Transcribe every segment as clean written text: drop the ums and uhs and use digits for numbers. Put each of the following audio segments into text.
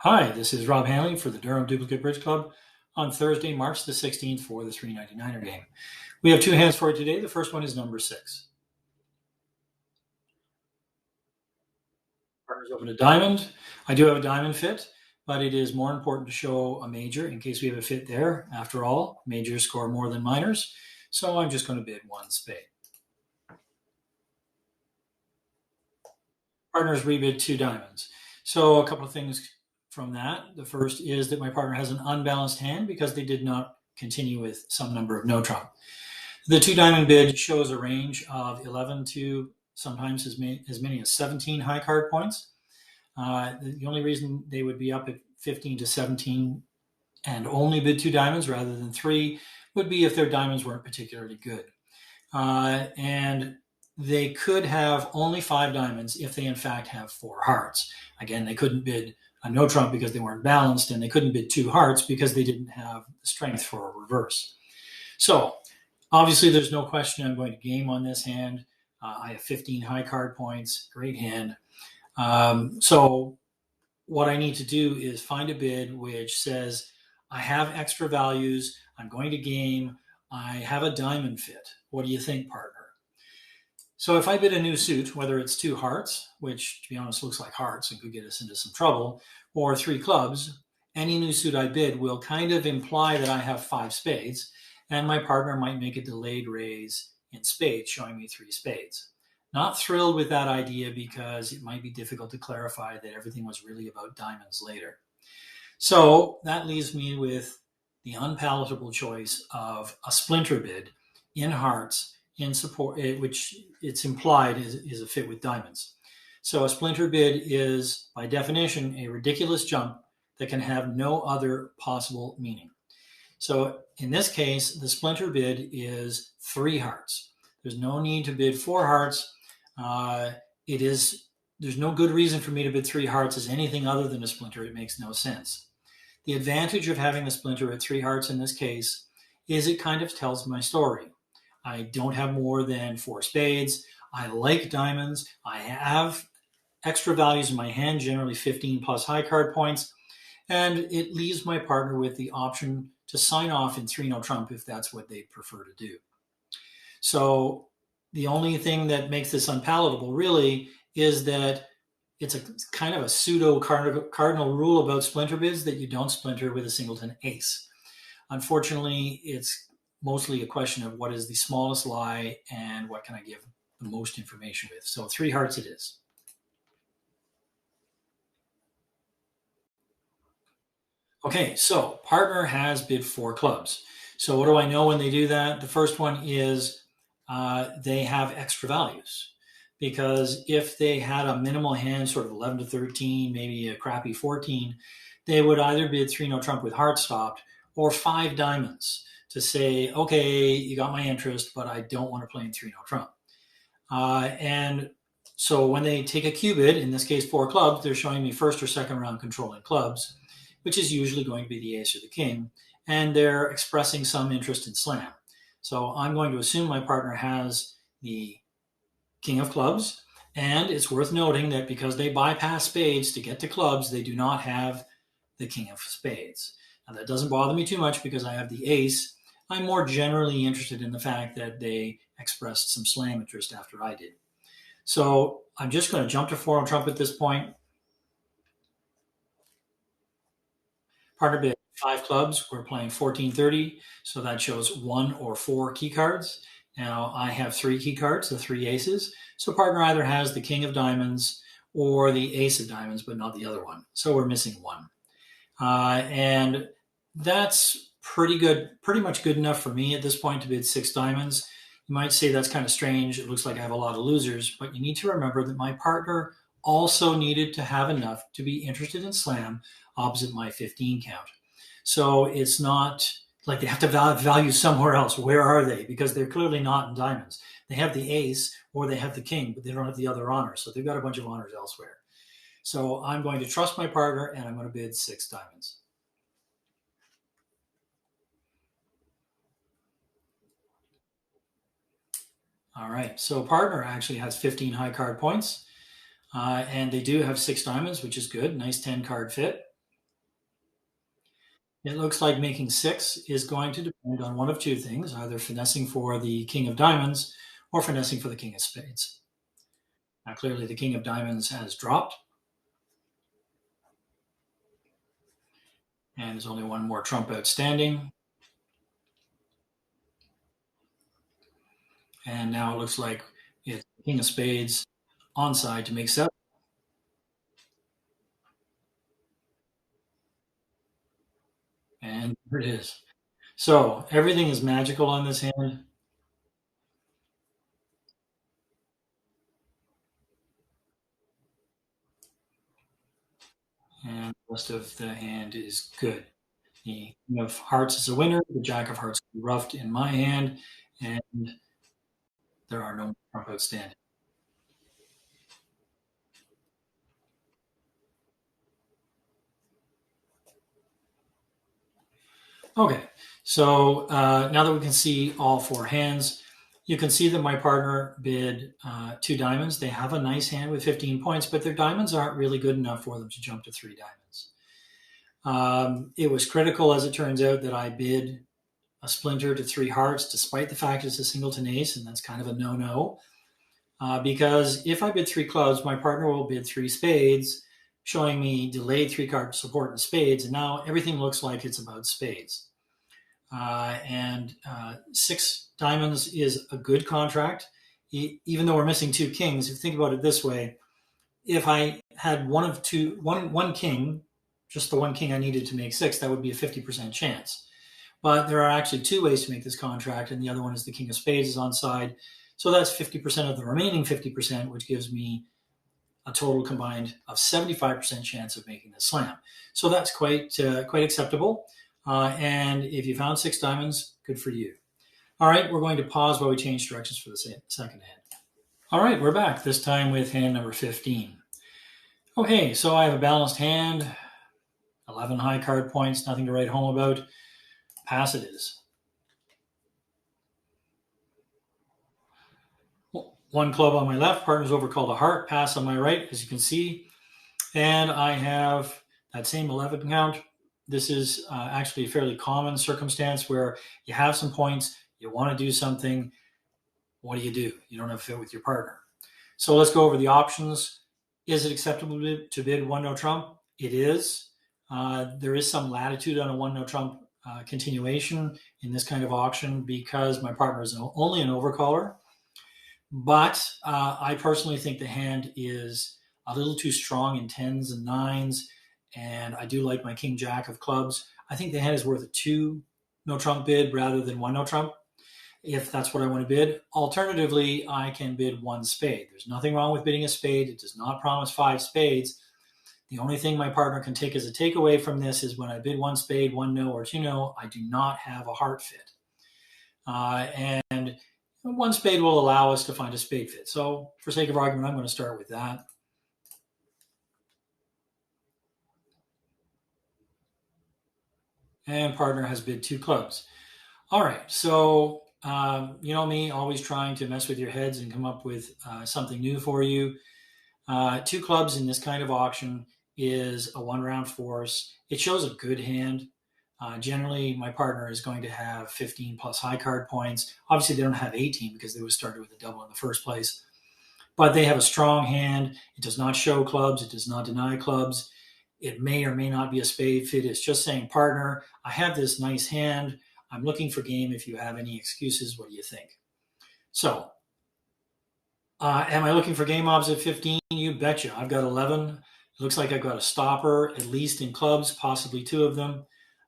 Hi, this is Rob Hanley for the Durham Duplicate Bridge Club on Thursday, March the 16th for the 399er game. We have two hands for you today. The first one is number 6. Partners open a diamond. I do have a diamond fit, but it is more important to show a major in case we have a fit there. After all, majors score more than minors, so I'm just going to bid one spade. Partners rebid 2 diamonds. So a couple of things from that. The first is that my partner has an unbalanced hand because they did not continue with some number of no trump. The 2 diamond bid shows a range of 11 to sometimes as many as 17 high card points. The only reason they would be up at 15 to 17 and only bid 2 diamonds rather than 3 would be if their diamonds weren't particularly good. And they could have only 5 diamonds if they in fact have 4 hearts. Again, they couldn't bid a no trump because they weren't balanced, and they couldn't bid 2 hearts because they didn't have the strength for a reverse. So obviously there's no question I'm going to game on this hand. I have 15 high card points, great hand. So what I need to do is find a bid which says I have extra values, I'm going to game, I have a diamond fit. What do you think, partner? So if I bid a new suit, whether it's 2 hearts, which to be honest looks like hearts and could get us into some trouble, or 3 clubs, any new suit I bid will kind of imply that I have 5 spades, and my partner might make a delayed raise in spades, showing me 3 spades. Not thrilled with that idea because it might be difficult to clarify that everything was really about diamonds later. So that leaves me with the unpalatable choice of a splinter bid in hearts in support, which it's implied is a fit with diamonds. So a splinter bid is, by definition, a ridiculous jump that can have no other possible meaning. So in this case, the splinter bid is 3 hearts. There's no need to bid 4 hearts. There's no good reason for me to bid 3 hearts as anything other than a splinter. It makes no sense. The advantage of having the splinter at 3 hearts in this case is it kind of tells my story. I don't have more than 4 spades. I like diamonds. I have extra values in my hand, generally 15 plus high card points, and it leaves my partner with the option to sign off in 3 no trump if that's what they prefer to do. So the only thing that makes this unpalatable really is that it's a kind of a pseudo cardinal rule about splinter bids that you don't splinter with a singleton ace. Unfortunately, it's mostly a question of what is the smallest lie and what can I give the most information with. So 3 hearts it is. Okay, so partner has bid 4 clubs. So what do I know when they do that? The first one is they have extra values. Because if they had a minimal hand, sort of 11 to 13, maybe a crappy 14, they would either bid 3 no trump with hearts stopped or 5 diamonds to say, okay, you got my interest, but I don't want to play in 3 no trump. And so when they take a Q bid, in this case 4 clubs, they're showing me first or second round controlling clubs, which is usually going to be the ace or the king, and they're expressing some interest in slam. So I'm going to assume my partner has the king of clubs, and it's worth noting that because they bypass spades to get to clubs, they do not have the king of spades. Now that doesn't bother me too much because I have the ace. I'm more generally interested in the fact that they expressed some slam interest after I did. So I'm just going to jump to 4 on trump at this point. Partner bid 5 clubs. We're playing 1430, so that shows 1 or 4 key cards. Now I have 3 key cards, the 3 aces. So partner either has the king of diamonds or the ace of diamonds, but not the other one. So we're missing 1. And that's pretty much good enough for me at this point to bid 6 diamonds. You might say that's kind of strange. It looks like I have a lot of losers, but you need to remember that my partner also needed to have enough to be interested in slam opposite my 15 count. So it's not like they have to value somewhere else. Where are they? Because they're clearly not in diamonds. They have the ace or they have the king, but they don't have the other honors. So they've got a bunch of honors elsewhere. So I'm going to trust my partner and I'm going to bid 6 diamonds. All right, so partner actually has 15 high card points, and they do have 6 diamonds, which is good. Nice 10 card fit. It looks like making 6 is going to depend on one of two things, either finessing for the king of diamonds or finessing for the king of spades. Now, clearly, the king of diamonds has dropped, and there's only one more trump outstanding. And now it looks like it's king of spades onside to make 7. And there it is. So everything is magical on this hand. And the rest of the hand is good. The king of hearts is a winner. The jack of hearts can be roughed in my hand, and there are no trump outstanding. Okay, so now that we can see all 4 hands, you can see that my partner bid 2 diamonds. They have a nice hand with 15 points, but their diamonds aren't really good enough for them to jump to 3 diamonds. It was critical, as it turns out, that I bid a splinter to 3 hearts, despite the fact it's a singleton ace, and that's kind of a no-no. Because if I bid 3 clubs, my partner will bid 3 spades, showing me delayed 3-card support in spades, and now everything looks like it's about spades. And 6 diamonds is a good contract, even though we're missing 2 kings. If you think about it this way, if I had one king, just the one king I needed to make 6, that would be a 50% chance. But there are actually 2 ways to make this contract, and the other one is the king of spades is on side. So that's 50% of the remaining 50%, which gives me a total combined of 75% chance of making the slam. So that's quite acceptable. And if you found 6 diamonds, good for you. All right, we're going to pause while we change directions for the second hand. All right, we're back, this time with hand number 15. Okay, so I have a balanced hand, 11 high card points, nothing to write home about. Pass it is. One club on my left, partner's overcalled a heart, pass on my right, as you can see. And I have that same 11 count. This is actually a fairly common circumstance where you have some points, you want to do something. What do? You don't have a fit with your partner. So let's go over the options. Is it acceptable to bid 1 no trump? It is. There is some latitude on a 1 no trump continuation in this kind of auction because my partner is only an overcaller. But I personally think the hand is a little too strong in 10s and 9s, and I do like my king jack of clubs. I think the hand is worth a 2 no trump bid rather than 1 no trump, if that's what I want to bid. Alternatively, I can bid 1 spade. There's nothing wrong with bidding a spade. It does not promise 5 spades. The only thing my partner can take as a takeaway from this is when I bid 1 spade, 1 no, or 2 no, I do not have a heart fit. And 1 spade will allow us to find a spade fit. So for sake of argument, I'm going to start with that. And partner has bid 2 clubs. All right, so you know me, always trying to mess with your heads and come up with something new for you. 2 clubs in this kind of auction is a 1-round force. It shows a good hand. Generally, my partner is going to have 15 plus high card points. Obviously, they don't have 18 because they were started with a double in the first place. But they have a strong hand. It does not show clubs. It does not deny clubs. It may or may not be a spade fit. It's just saying, partner, I have this nice hand. I'm looking for game. If you have any excuses, what do you think? So, am I looking for game obs at 15? You betcha. I've got 11. It looks like I've got a stopper, at least in clubs, possibly 2 of them.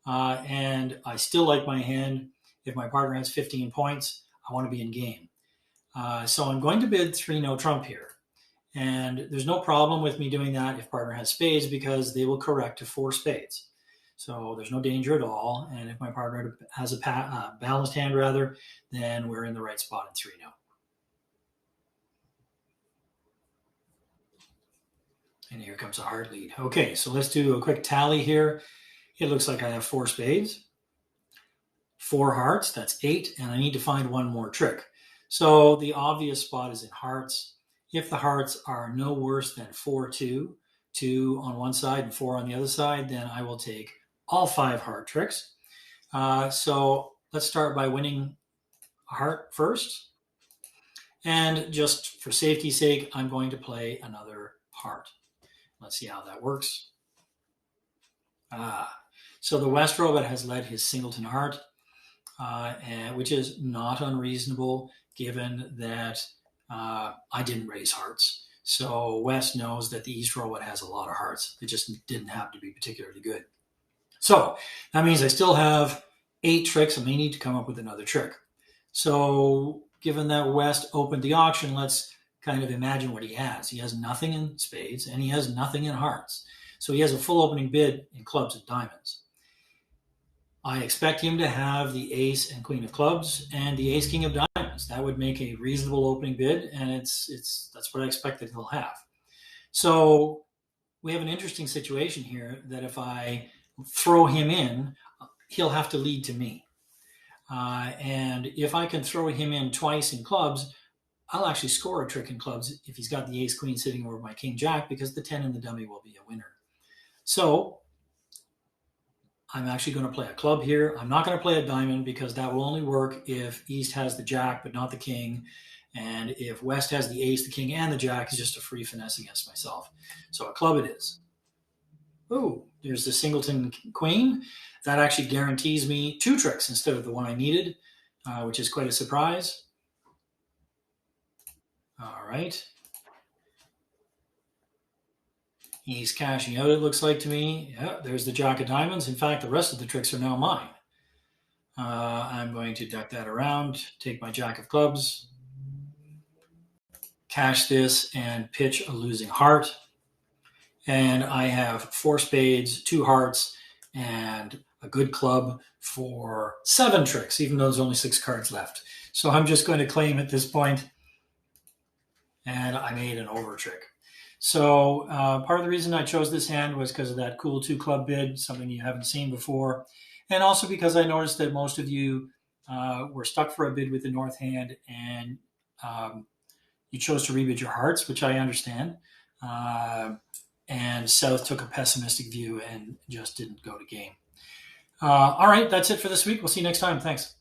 And I still like my hand. If my partner has 15 points, I want to be in game. So I'm going to bid 3 no trump here. And there's no problem with me doing that if partner has spades because they will correct to 4 spades. So there's no danger at all. And if my partner has a balanced hand, rather, then we're in the right spot in 3 no. And here comes a heart lead. Okay, so let's do a quick tally here. It looks like I have 4 spades, 4 hearts, that's 8, and I need to find 1 more trick. So the obvious spot is in hearts. If the hearts are no worse than 4-2, 2 on one side and 4 on the other side, then I will take all 5 heart tricks. So let's start by winning a heart first. And just for safety's sake, I'm going to play another heart. Let's see how that works. So the West Robot has led his singleton heart, which is not unreasonable given that I didn't raise hearts. So West knows that the East Robot has a lot of hearts. It just didn't happen to be particularly good. So that means I still have 8 tricks. I may need to come up with another trick. So given that West opened the auction, let's kind of imagine what he has. He has nothing in spades and he has nothing in hearts. So he has a full opening bid in clubs and diamonds. I expect him to have the ace and queen of clubs and the ace king of diamonds. That would make a reasonable opening bid, and that's what I expect that he'll have. So we have an interesting situation here that if I throw him in, he'll have to lead to me. And if I can throw him in twice in clubs, I'll actually score a trick in clubs if he's got the ace queen sitting over my king jack, because the 10 and the dummy will be a winner. So I'm actually going to play a club here. I'm not going to play a diamond because that will only work if East has the jack but not the king. And if West has the ace, the king, and the jack, is just a free finesse against myself. So a club it is. Ooh, there's the singleton queen. That actually guarantees me 2 tricks instead of the one I needed, which is quite a surprise. All right. He's cashing out, it looks like to me. Yeah, there's the jack of diamonds. In fact, the rest of the tricks are now mine. I'm going to duck that around, take my jack of clubs, cash this, and pitch a losing heart. And I have 4 spades, 2 hearts, and a good club for 7 tricks, even though there's only 6 cards left. So I'm just going to claim at this point, and I made an over trick. So part of the reason I chose this hand was because of that cool 2 club bid, something you haven't seen before. And also because I noticed that most of you were stuck for a bid with the north hand, and you chose to rebid your hearts, which I understand. And South took a pessimistic view and just didn't go to game. All right, that's it for this week. We'll see you next time. Thanks.